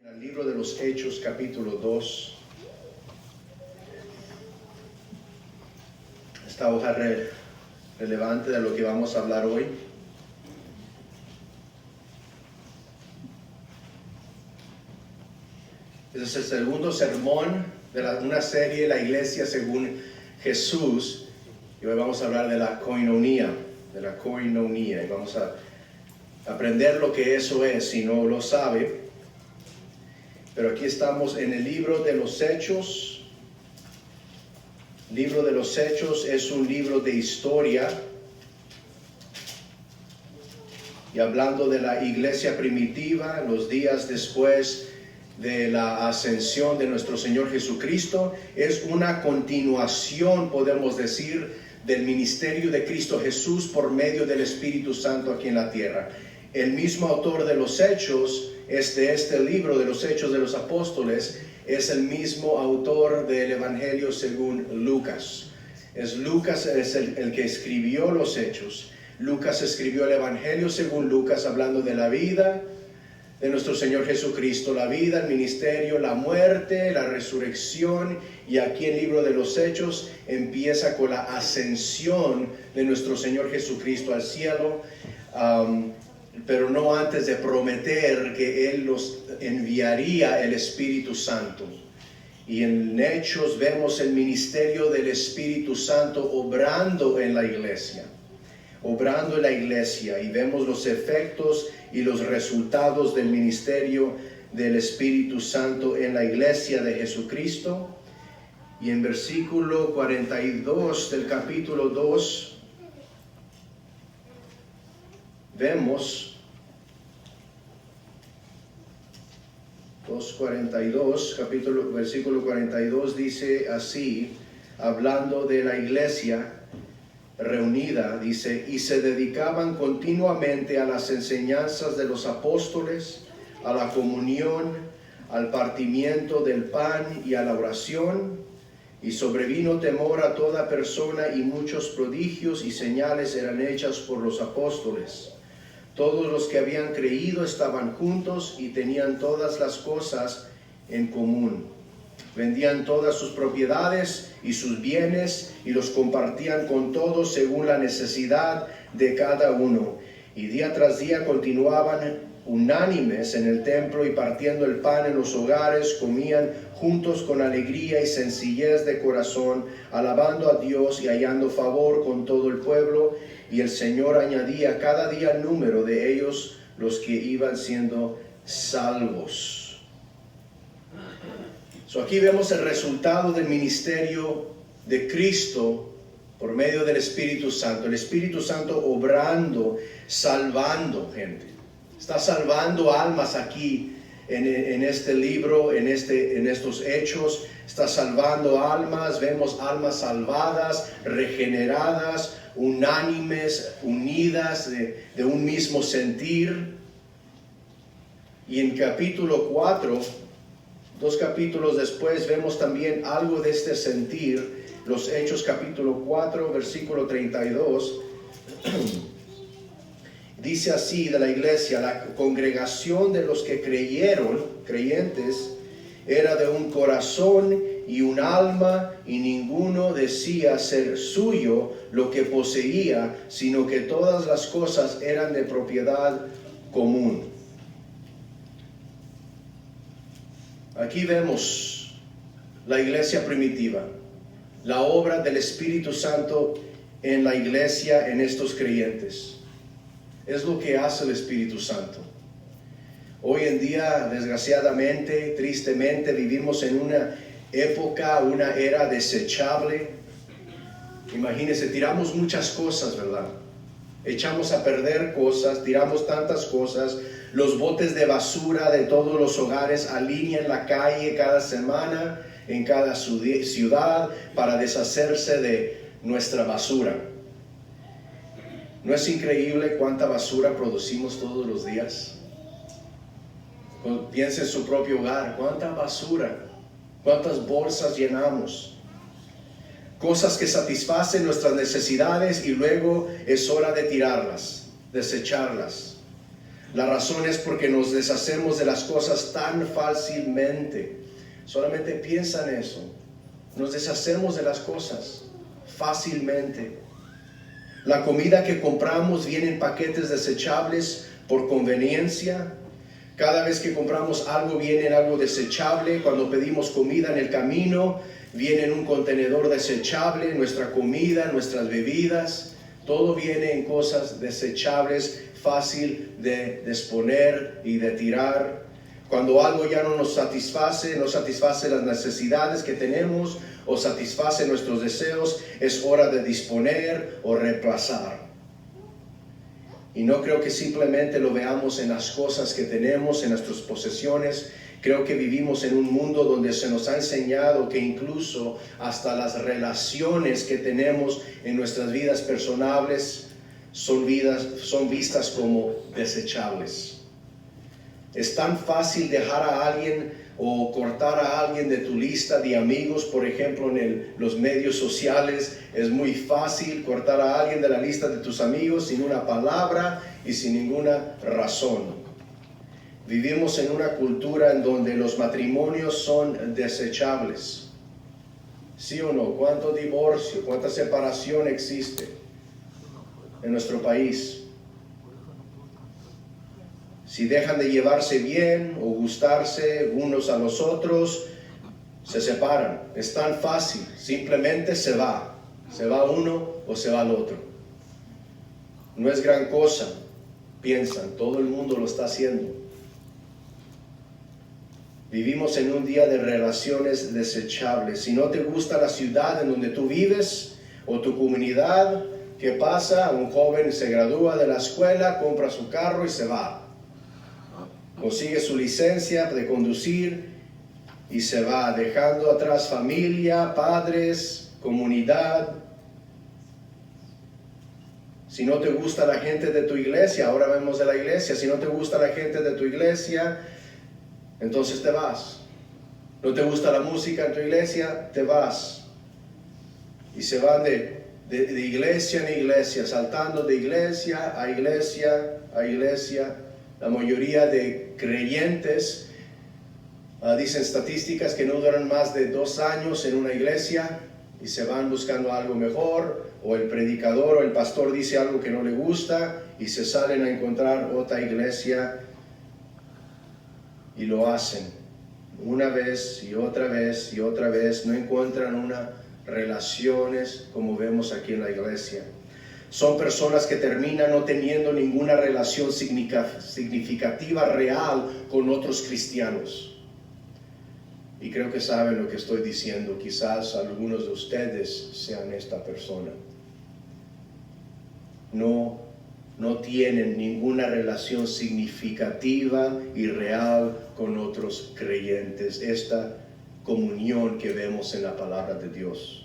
En el libro de los Hechos, capítulo 2, esta hoja relevante de lo que vamos a hablar hoy. Este es el segundo sermón de una serie, La Iglesia según Jesús, y hoy vamos a hablar de la koinonia, y vamos a aprender lo que eso es, si no lo sabe. Pero aquí estamos en el libro de los Hechos. El libro de los Hechos es un libro de historia. Y hablando de la iglesia primitiva, los días después de la ascensión de nuestro Señor Jesucristo, es una continuación, podemos decir, del ministerio de Cristo Jesús por medio del Espíritu Santo aquí en la tierra. El mismo autor de los Hechos, este libro de los Hechos de los Apóstoles, es el mismo autor del Evangelio según Lucas. Lucas es el que escribió los Hechos. Lucas escribió el Evangelio según Lucas, hablando de la vida de nuestro Señor Jesucristo, la vida, el ministerio, la muerte, la resurrección, y aquí el libro de los Hechos empieza con la ascensión de nuestro Señor Jesucristo al cielo, pero no antes de prometer que Él los enviaría el Espíritu Santo. Y en Hechos vemos el ministerio del Espíritu Santo obrando en la iglesia, y vemos los efectos y los resultados del ministerio del Espíritu Santo en la iglesia de Jesucristo. Y en versículo 42 del capítulo 2 vemos 2:42, versículo 42 dice así, hablando de la iglesia reunida, dice: y se dedicaban continuamente a las enseñanzas de los apóstoles, a la comunión, al partimiento del pan y a la oración, y sobrevino temor a toda persona, y muchos prodigios y señales eran hechas por los apóstoles. Todos los que habían creído estaban juntos y tenían todas las cosas en común. Vendían todas sus propiedades y sus bienes y los compartían con todos según la necesidad de cada uno. Y día tras día continuaban unánimes en el templo, y partiendo el pan en los hogares, comían juntos con alegría y sencillez de corazón, alabando a Dios y hallando favor con todo el pueblo. Y el Señor añadía cada día al número de ellos los que iban siendo salvos. Aquí vemos el resultado del ministerio de Cristo por medio del Espíritu Santo. El Espíritu Santo obrando, salvando gente. Está salvando almas aquí en este libro, en estos hechos. Está salvando almas. Vemos almas salvadas, regeneradas, unánimes, unidas de un mismo sentir. Y en capítulo 4, 2 capítulos después, vemos también algo de este sentir. Los Hechos capítulo 4, versículo 32. Dice así de la iglesia: la congregación de los que creyentes, era de un corazón y un alma, y ninguno decía ser suyo lo que poseía, sino que todas las cosas eran de propiedad común. Aquí vemos la iglesia primitiva, la obra del Espíritu Santo en la iglesia, en estos creyentes. Es lo que hace el Espíritu Santo. Hoy en día, desgraciadamente, tristemente, vivimos en una época, una era desechable. Imagínense, tiramos muchas cosas, ¿verdad? Echamos a perder cosas, tiramos tantas cosas. Los botes de basura de todos los hogares alinean la calle cada semana en cada ciudad para deshacerse de nuestra basura. ¿No es increíble cuánta basura producimos todos los días? Piensa en su propio hogar, cuánta basura, cuántas bolsas llenamos. Cosas que satisfacen nuestras necesidades y luego es hora de tirarlas, desecharlas. La razón es porque nos deshacemos de las cosas tan fácilmente. Solamente piensa en eso. Nos deshacemos de las cosas fácilmente. La comida que compramos viene en paquetes desechables por conveniencia. Cada vez que compramos algo viene en algo desechable. Cuando pedimos comida en el camino, viene en un contenedor desechable. Nuestra comida, nuestras bebidas, todo viene en cosas desechables, fácil de disponer y de tirar. Cuando algo ya no nos satisface las necesidades que tenemos o satisface nuestros deseos, es hora de disponer o reemplazar. Y no creo que simplemente lo veamos en las cosas que tenemos, en nuestras posesiones. Creo que vivimos en un mundo donde se nos ha enseñado que incluso hasta las relaciones que tenemos en nuestras vidas personales son vistas como desechables. Es tan fácil dejar a alguien o cortar a alguien de tu lista de amigos, por ejemplo, en los medios sociales. Es muy fácil cortar a alguien de la lista de tus amigos sin una palabra y sin ninguna razón. Vivimos en una cultura en donde los matrimonios son desechables. ¿Sí o no? ¿Cuánto divorcio, cuánta separación existe en nuestro país? Si dejan de llevarse bien o gustarse unos a los otros, se separan. Es tan fácil, simplemente se va. Se va uno o se va el otro. No es gran cosa, piensan, todo el mundo lo está haciendo. Vivimos en un día de relaciones desechables. Si no te gusta la ciudad en donde tú vives o tu comunidad, ¿qué pasa? Un joven se gradúa de la escuela, compra su carro y se va. Consigue su licencia de conducir y se va, dejando atrás familia, padres, comunidad. Si no te gusta la gente de tu iglesia, ahora vemos de la iglesia, si no te gusta la gente de tu iglesia, entonces te vas. No te gusta la música en tu iglesia, te vas. Y se van de iglesia en iglesia, saltando de iglesia a iglesia a iglesia. La mayoría de creyentes, dicen estadísticas que no duran más de 2 años en una iglesia y se van buscando algo mejor, o el predicador o el pastor dice algo que no le gusta y se salen a encontrar otra iglesia y lo hacen una vez y otra vez y otra vez. No encuentran unas relaciones como vemos aquí en la iglesia. Son personas que terminan no teniendo ninguna relación significativa real con otros cristianos. Y creo que saben lo que estoy diciendo. Quizás algunos de ustedes sean esta persona. No tienen ninguna relación significativa y real con otros creyentes. Esta comunión que vemos en la palabra de Dios.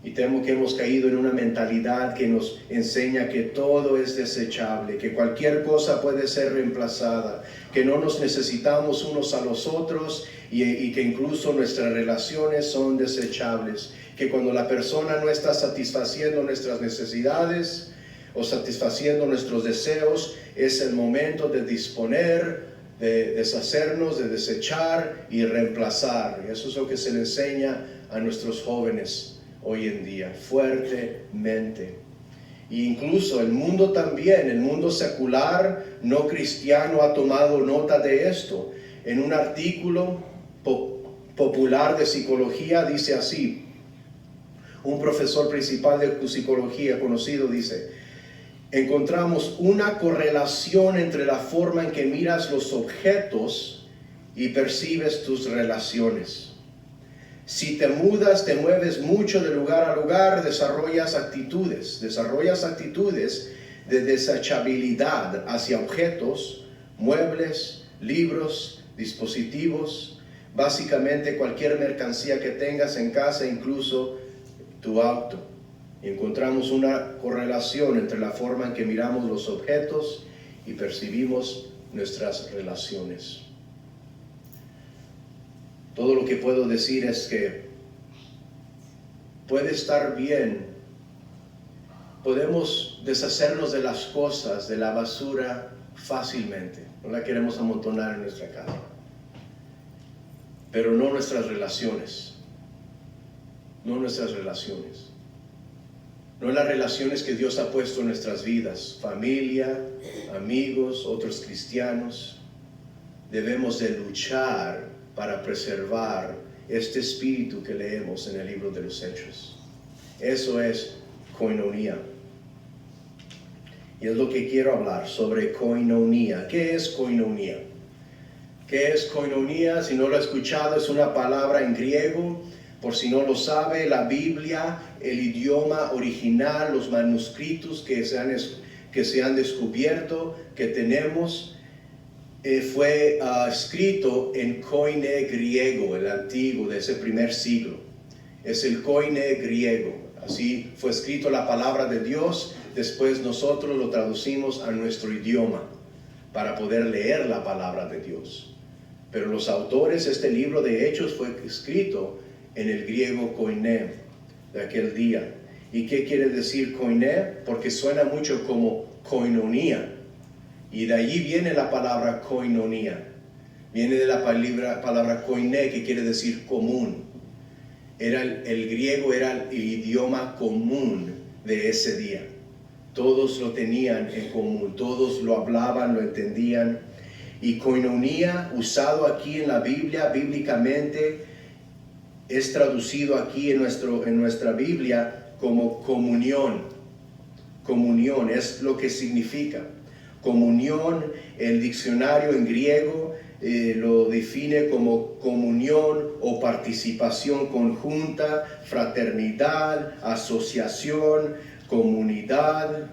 Y temo que hemos caído en una mentalidad que nos enseña que todo es desechable, que cualquier cosa puede ser reemplazada, que no nos necesitamos unos a los otros y que incluso nuestras relaciones son desechables, que cuando la persona no está satisfaciendo nuestras necesidades o satisfaciendo nuestros deseos, es el momento de disponer, de deshacernos, de desechar y reemplazar. Y eso es lo que se le enseña a nuestros jóvenes hoy en día, fuertemente. E incluso el mundo también, el mundo secular, no cristiano, ha tomado nota de esto. En un artículo popular de psicología dice así, un profesor principal de psicología conocido dice: encontramos una correlación entre la forma en que miras los objetos y percibes tus relaciones. Si te mudas, te mueves mucho de lugar a lugar, desarrollas actitudes de desechabilidad hacia objetos, muebles, libros, dispositivos, básicamente cualquier mercancía que tengas en casa, incluso tu auto. Encontramos una correlación entre la forma en que miramos los objetos y percibimos nuestras relaciones. Todo lo que puedo decir es que puede estar bien podemos deshacernos de las cosas, de la basura fácilmente. No la queremos amontonar en nuestra casa. Pero no nuestras relaciones. No nuestras relaciones. No las relaciones que Dios ha puesto en nuestras vidas. Familia, amigos, otros cristianos. Debemos de luchar para preservar este espíritu que leemos en el libro de los Hechos. Eso es koinonía. Y es lo que quiero hablar sobre koinonía. ¿Qué es koinonía? ¿Qué es koinonía? Si no lo ha escuchado, es una palabra en griego. Por si no lo sabe, la Biblia, el idioma original, los manuscritos que se han descubierto, que tenemos, fue escrito en koine griego, el antiguo, de ese primer siglo. Es el koine griego. Así fue escrito la palabra de Dios. Después nosotros lo traducimos a nuestro idioma para poder leer la palabra de Dios. Pero los autores, este libro de Hechos fue escrito en el griego koiné de aquel día. ¿Y qué quiere decir koiné? Porque suena mucho como koinonía. Y de allí viene la palabra koinonía. Viene de la palabra koiné, que quiere decir común. El griego era el idioma común de ese día. Todos lo tenían en común, todos lo hablaban, lo entendían. Y koinonía, usado aquí en la Biblia, bíblicamente, es traducido aquí en nuestra Biblia como comunión. Comunión es lo que significa. Comunión, el diccionario en griego lo define como comunión o participación conjunta, fraternidad, asociación, comunidad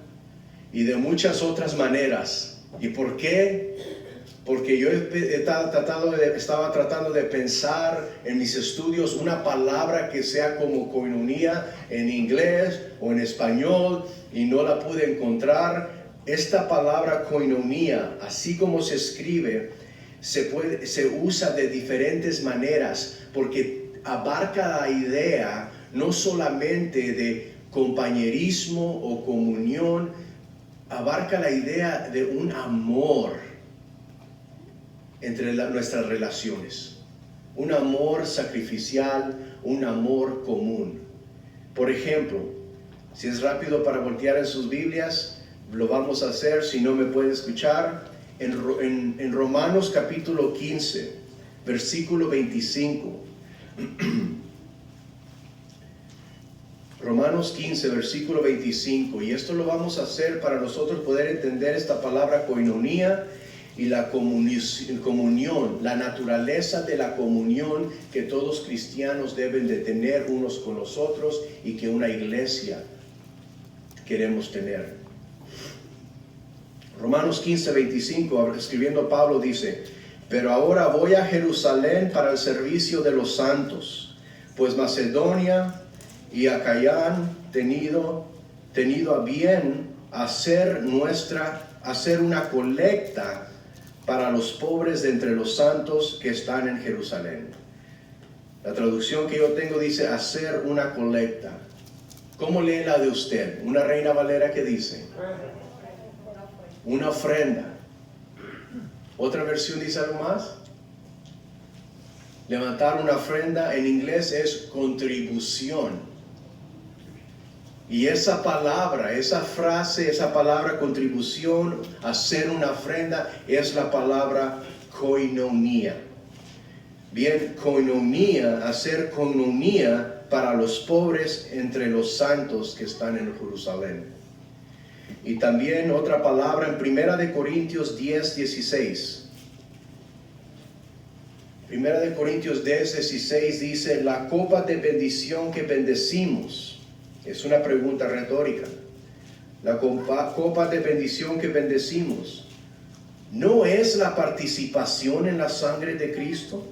y de muchas otras maneras. ¿Y por qué? Porque yo estaba tratando de pensar en mis estudios una palabra que sea como koinonía en inglés o en español y no la pude encontrar. Esta palabra koinonía, así como se escribe, se usa de diferentes maneras porque abarca la idea no solamente de compañerismo o comunión, abarca la idea de un amor entre nuestras relaciones, un amor sacrificial, un amor común. Por ejemplo, si es rápido para voltear en sus Biblias, lo vamos a hacer. Si no me puede escuchar, en Romanos capítulo 15, versículo 25. Romanos 15, versículo 25. Y esto lo vamos a hacer para nosotros poder entender esta palabra koinonía y la comunión, la naturaleza de la comunión que todos cristianos deben de tener unos con los otros y que una iglesia queremos tener. Romanos 15, 25, escribiendo Pablo dice: pero ahora voy a Jerusalén para el servicio de los santos, pues Macedonia y Acaya han tenido a bien hacer una colecta para los pobres de entre los santos que están en Jerusalén. La traducción que yo tengo dice hacer una colecta. ¿Cómo lee la de usted? Una Reina Valera que dice una ofrenda. Otra versión dice algo más. Levantar una ofrenda en inglés es contribución. Y esa palabra, esa frase, esa palabra contribución, hacer una ofrenda, es la palabra koinonía. Bien, koinonía, hacer koinonía para los pobres entre los santos que están en Jerusalén. Y también otra palabra en 1 Corintios 10, 16. 1 Corintios 10, 16 dice: la copa de bendición que bendecimos. Es una pregunta retórica. La copa de bendición que bendecimos, ¿no es la participación en la sangre de Cristo?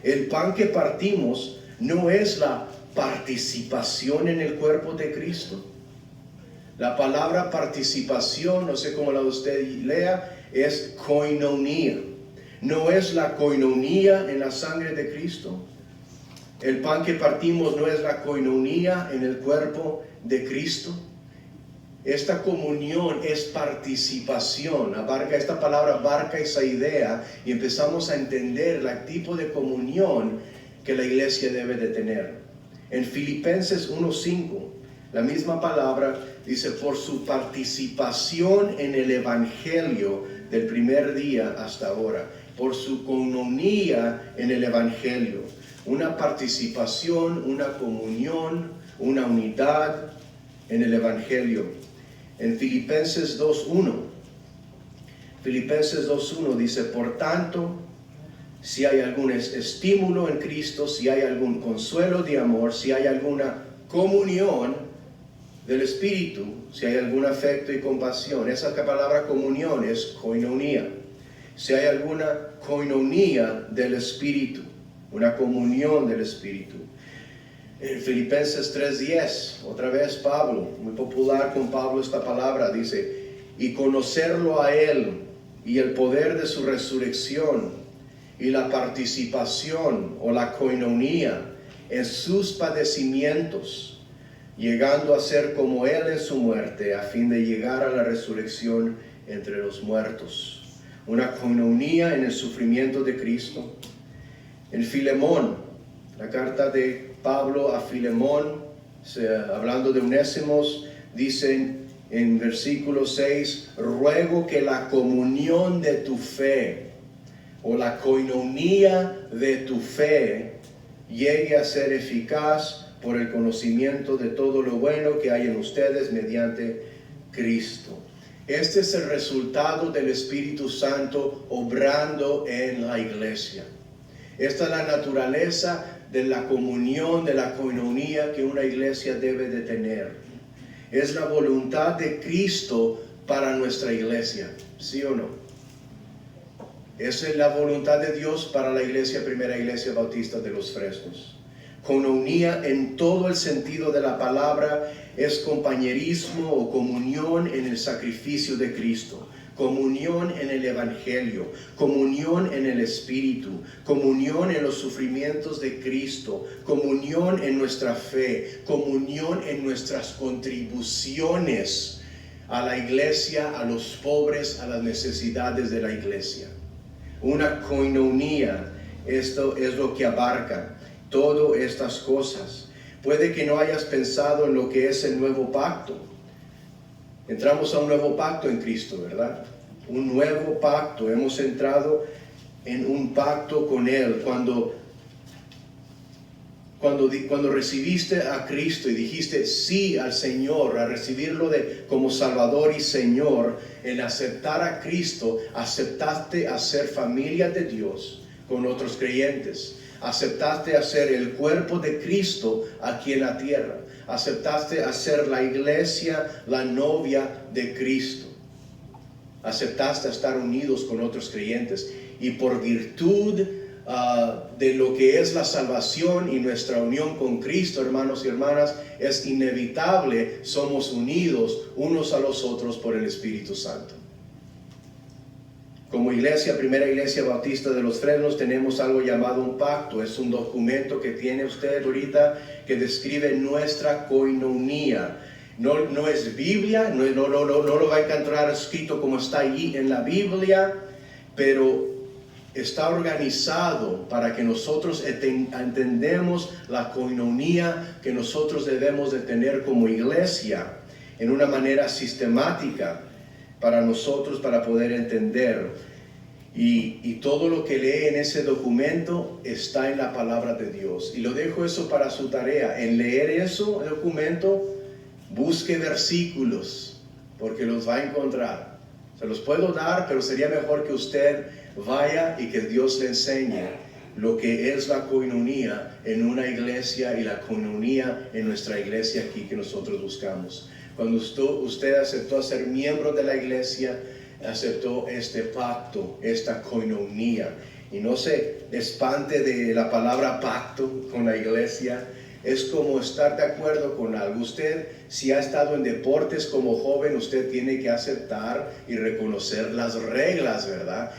El pan que partimos, ¿no es la participación en el cuerpo de Cristo? La palabra participación, no sé cómo la usted lea, es koinonía. ¿No es la koinonía en la sangre de Cristo? El pan que partimos no es la koinonía en el cuerpo de Cristo. Esta comunión es participación. Esta palabra abarca esa idea y empezamos a entender el tipo de comunión que la iglesia debe de tener. En Filipenses 1:5, la misma palabra dice, por su participación en el evangelio del primer día hasta ahora, por su coinonía en el evangelio, una participación, una comunión, una unidad en el evangelio. En Filipenses 2:1 dice, por tanto, si hay algún estímulo en Cristo, si hay algún consuelo de amor, si hay alguna comunión del Espíritu, si hay algún afecto y compasión. Esa palabra comunión es koinonía. Si hay alguna koinonía del Espíritu, una comunión del Espíritu. En Filipenses 3:10, otra vez Pablo, muy popular con Pablo esta palabra, dice, y conocerlo a Él y el poder de su resurrección y la participación o la koinonía en sus padecimientos, llegando a ser como Él en su muerte, a fin de llegar a la resurrección entre los muertos. Una koinonía en el sufrimiento de Cristo. En Filemón, la carta de Pablo a Filemón, hablando de Onésimos, dicen en versículo 6, ruego que la comunión de tu fe, o la koinonía de tu fe, llegue a ser eficaz por el conocimiento de todo lo bueno que hay en ustedes mediante Cristo. Este es el resultado del Espíritu Santo obrando en la iglesia. Esta es la naturaleza de la comunión, de la koinonía que una iglesia debe de tener. Es la voluntad de Cristo para nuestra iglesia, ¿sí o no? Esa es la voluntad de Dios para la iglesia, Primera Iglesia Bautista de los Fresnos. Koinonía en todo el sentido de la palabra es compañerismo o comunión en el sacrificio de Cristo, comunión en el Evangelio, comunión en el Espíritu, comunión en los sufrimientos de Cristo, comunión en nuestra fe, comunión en nuestras contribuciones a la iglesia, a los pobres, a las necesidades de la iglesia. Una koinonía, esto es lo que abarca todas estas cosas. Puede que no hayas pensado en lo que es el nuevo pacto. Entramos a un nuevo pacto en Cristo, ¿verdad? Un nuevo pacto. Hemos entrado en un pacto con Él. Cuando recibiste a Cristo y dijiste sí al Señor, a recibirlo como Salvador y Señor, en aceptar a Cristo, aceptaste a ser familia de Dios con otros creyentes. Aceptaste a ser el cuerpo de Cristo aquí en la tierra. Aceptaste a ser la iglesia, la novia de Cristo. Aceptaste a estar unidos con otros creyentes. Y por virtud de lo que es la salvación y nuestra unión con Cristo, hermanos y hermanas, es inevitable, somos unidos unos a los otros por el Espíritu Santo. Como iglesia, Primera Iglesia Bautista de los Fresnos, tenemos algo llamado un pacto. Es un documento que tiene usted ahorita que describe nuestra koinonía. No es Biblia, no lo va a encontrar escrito como está allí en la Biblia, pero está organizado para que nosotros entendemos la koinonía que nosotros debemos de tener como iglesia en una manera sistemática para nosotros, para poder entender. Y todo lo que lee en ese documento está en la palabra de Dios. Y lo dejo eso para su tarea. En leer eso, el documento, busque versículos, porque los va a encontrar. Se los puedo dar, pero sería mejor que usted vaya y que Dios le enseñe lo que es la koinonía en una iglesia y la koinonía en nuestra iglesia aquí que nosotros buscamos. Cuando usted aceptó ser miembro de la iglesia, aceptó este pacto, esta koinonía. Y no se espante de la palabra pacto con la iglesia. Es como estar de acuerdo con algo. Usted, si ha estado en deportes como joven, usted tiene que aceptar y reconocer las reglas, ¿verdad?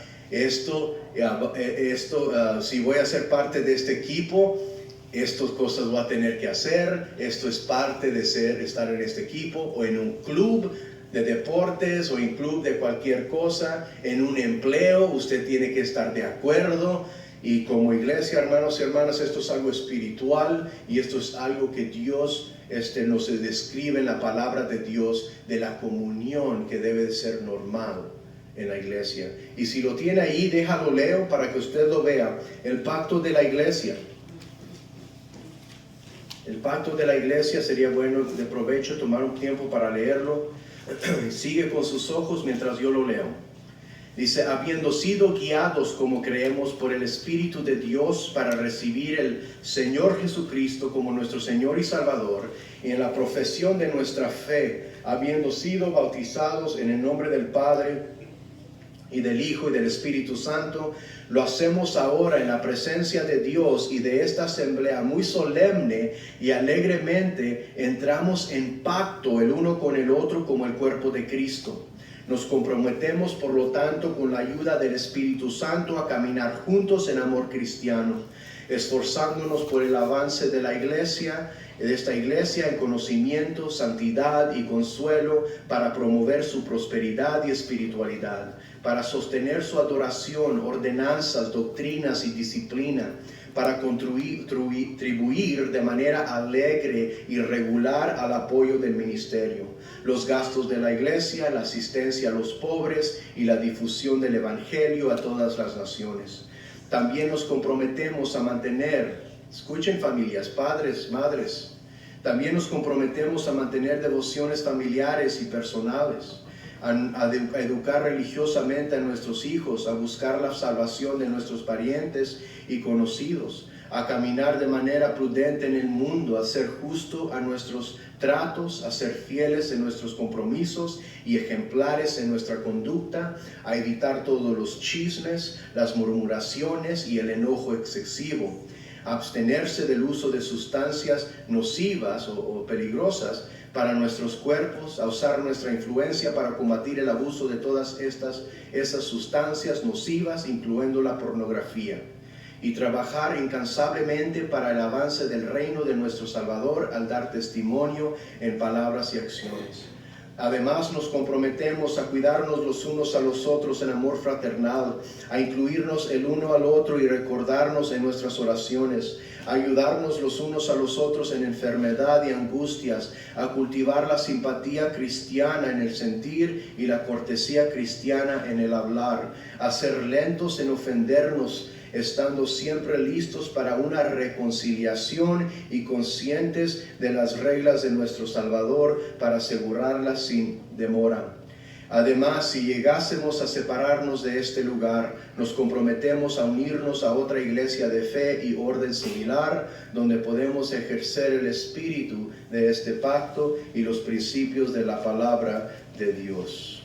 Si voy a ser parte de este equipo, estas cosas voy a tener que hacer, esto es parte de estar en este equipo o en un club de deportes o en club de cualquier cosa, en un empleo, usted tiene que estar de acuerdo. Y como iglesia, hermanos y hermanas, esto es algo espiritual y esto es algo que Dios nos describe en la palabra de Dios, de la comunión que debe de ser normal en la iglesia. Y si lo tiene ahí, déjalo leo para que usted lo vea. El pacto de la iglesia. El pacto de la iglesia sería bueno, de provecho, tomar un tiempo para leerlo. Sigue con sus ojos mientras yo lo leo. Dice, habiendo sido guiados, como creemos, por el Espíritu de Dios para recibir el Señor Jesucristo como nuestro Señor y Salvador, y en la profesión de nuestra fe, habiendo sido bautizados en el nombre del Padre y del Hijo y del Espíritu Santo, lo hacemos ahora en la presencia de Dios y de esta asamblea muy solemne y alegremente entramos en pacto el uno con el otro como el cuerpo de Cristo. Nos comprometemos, por lo tanto, con la ayuda del Espíritu Santo a caminar juntos en amor cristiano, esforzándonos por el avance de la iglesia, de esta iglesia en conocimiento, santidad y consuelo, para promover su prosperidad y espiritualidad, para sostener su adoración, ordenanzas, doctrinas y disciplina, para contribuir de manera alegre y regular al apoyo del ministerio, los gastos de la iglesia, la asistencia a los pobres y la difusión del evangelio a todas las naciones. También nos comprometemos a mantener, escuchen familias, padres, madres, también nos comprometemos a mantener devociones familiares y personales, a educar religiosamente a nuestros hijos, a buscar la salvación de nuestros parientes y conocidos, a caminar de manera prudente en el mundo, a ser justo a nuestros tratos, a ser fieles en nuestros compromisos y ejemplares en nuestra conducta, a evitar todos los chismes, las murmuraciones y el enojo excesivo, a abstenerse del uso de sustancias nocivas o peligrosas para nuestros cuerpos, a usar nuestra influencia para combatir el abuso de todas esas sustancias nocivas, incluyendo la pornografía, y trabajar incansablemente para el avance del reino de nuestro Salvador al dar testimonio en palabras y acciones. Además, nos comprometemos a cuidarnos los unos a los otros en amor fraternal, a incluirnos el uno al otro y recordarnos en nuestras oraciones, a ayudarnos los unos a los otros en enfermedad y angustias, a cultivar la simpatía cristiana en el sentir y la cortesía cristiana en el hablar, a ser lentos en ofendernos, estando siempre listos para una reconciliación y conscientes de las reglas de nuestro Salvador para asegurarlas sin demora. Además, si llegásemos a separarnos de este lugar, nos comprometemos a unirnos a otra iglesia de fe y orden similar, donde podemos ejercer el espíritu de este pacto y los principios de la palabra de Dios.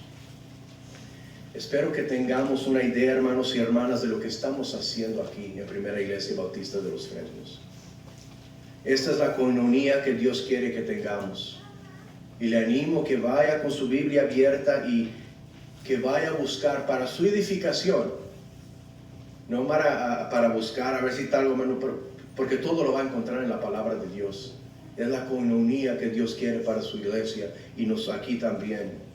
Espero que tengamos una idea, hermanos y hermanas, de lo que estamos haciendo aquí en Primera Iglesia Bautista de los Fresnos. Esta es la coinonía que Dios quiere que tengamos. Y le animo que vaya con su Biblia abierta y que vaya a buscar para su edificación. No para buscar a ver si está algo menos, porque todo lo va a encontrar en la palabra de Dios. Es la coinonía que Dios quiere para su iglesia y nos aquí también.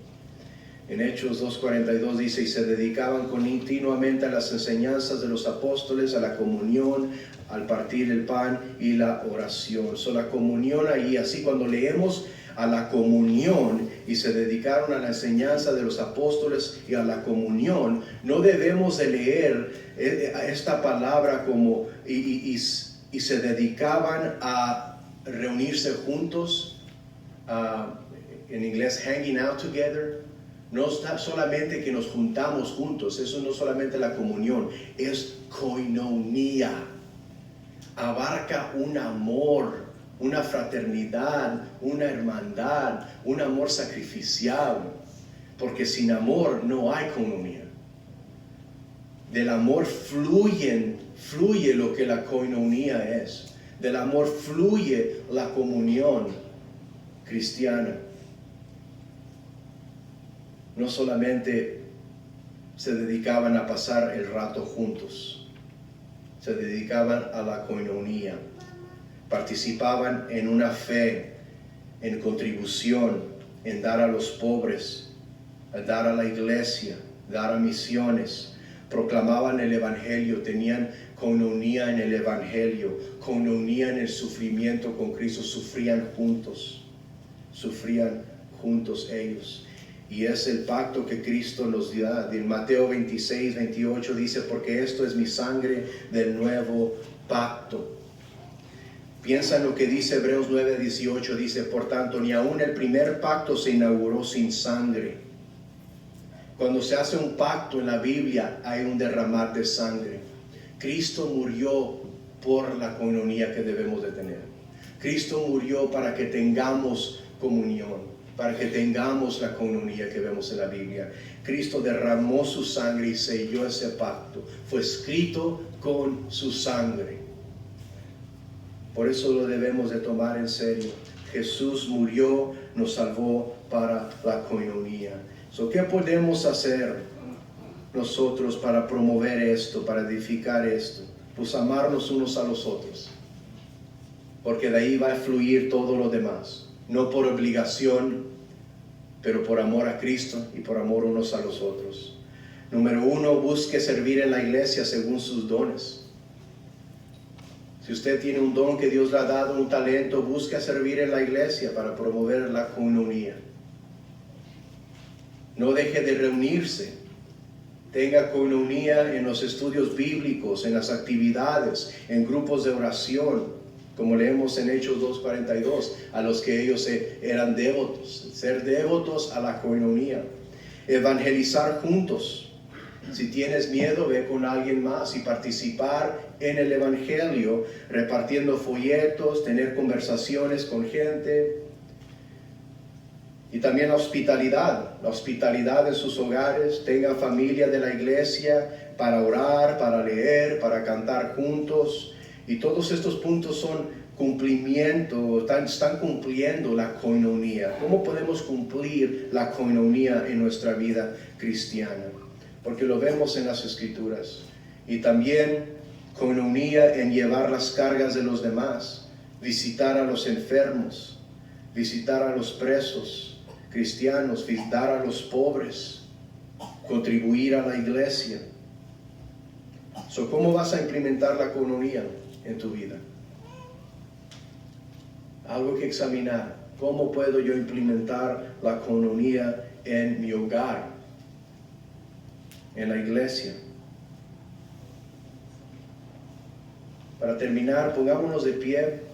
En Hechos 2:42 dice, y se dedicaban continuamente a las enseñanzas de los apóstoles, a la comunión, al partir el pan y la oración. La comunión ahí, así cuando leemos a la comunión y se dedicaron a la enseñanza de los apóstoles y a la comunión, no debemos de leer esta palabra como y se dedicaban a reunirse juntos, en inglés hanging out together. No está solamente que nos juntamos juntos, eso no es solamente la comunión, es koinonía. Abarca un amor, una fraternidad, una hermandad, un amor sacrificial, porque sin amor no hay koinonía. Del amor fluye lo que la koinonía es. Del amor fluye la comunión cristiana. No solamente se dedicaban a pasar el rato juntos, se dedicaban a la koinonía. participaban en una fe, en contribución, en dar a los pobres, a dar a la iglesia, dar a misiones, proclamaban el Evangelio, tenían coinonía en el Evangelio, coinonía en el sufrimiento con Cristo, sufrían juntos ellos. Y es el pacto que Cristo nos da. En Mateo 26, 28 dice, porque esto es mi sangre del nuevo pacto. Piensa en lo que dice Hebreos 9, 18, dice, por tanto, ni aun el primer pacto se inauguró sin sangre. Cuando se hace un pacto en la Biblia, hay un derramar de sangre. Cristo murió por la coinonía que debemos de tener. Cristo murió para que tengamos comunión, para que tengamos la coinonía que vemos en la Biblia. Cristo derramó su sangre y selló ese pacto. Fue escrito con su sangre. Por eso lo debemos de tomar en serio. Jesús murió, nos salvó para la coinonía. ¿Qué podemos hacer nosotros para promover esto, para edificar esto? Pues amarnos unos a los otros. Porque de ahí va a fluir todo lo demás. No por obligación, pero por amor a Cristo y por amor unos a los otros. Número 1, busque servir en la iglesia según sus dones. Si usted tiene un don que Dios le ha dado, un talento, busque servir en la iglesia para promover la coinonía. No deje de reunirse. Tenga coinonía en los estudios bíblicos, en las actividades, en grupos de oración, como leemos en Hechos 2:42, a los que ellos eran devotos. Ser devotos a la coinonía. Evangelizar juntos. Si tienes miedo, ve con alguien más y participar en el Evangelio, repartiendo folletos, tener conversaciones con gente. Y también la hospitalidad en sus hogares. Tenga familia de la iglesia para orar, para leer, para cantar juntos. Y todos estos puntos son cumplimiento, están cumpliendo la coinonía. ¿Cómo podemos cumplir la coinonía en nuestra vida cristiana? Porque lo vemos en las Escrituras. Y también coinonía en llevar las cargas de los demás, visitar a los enfermos, visitar a los presos cristianos, visitar a los pobres, contribuir a la iglesia. ¿Cómo vas a implementar la coinonía en tu vida? Algo que examinar. ¿Cómo puedo yo implementar la coinonía en mi hogar, en la iglesia? Para terminar, pongámonos de pie.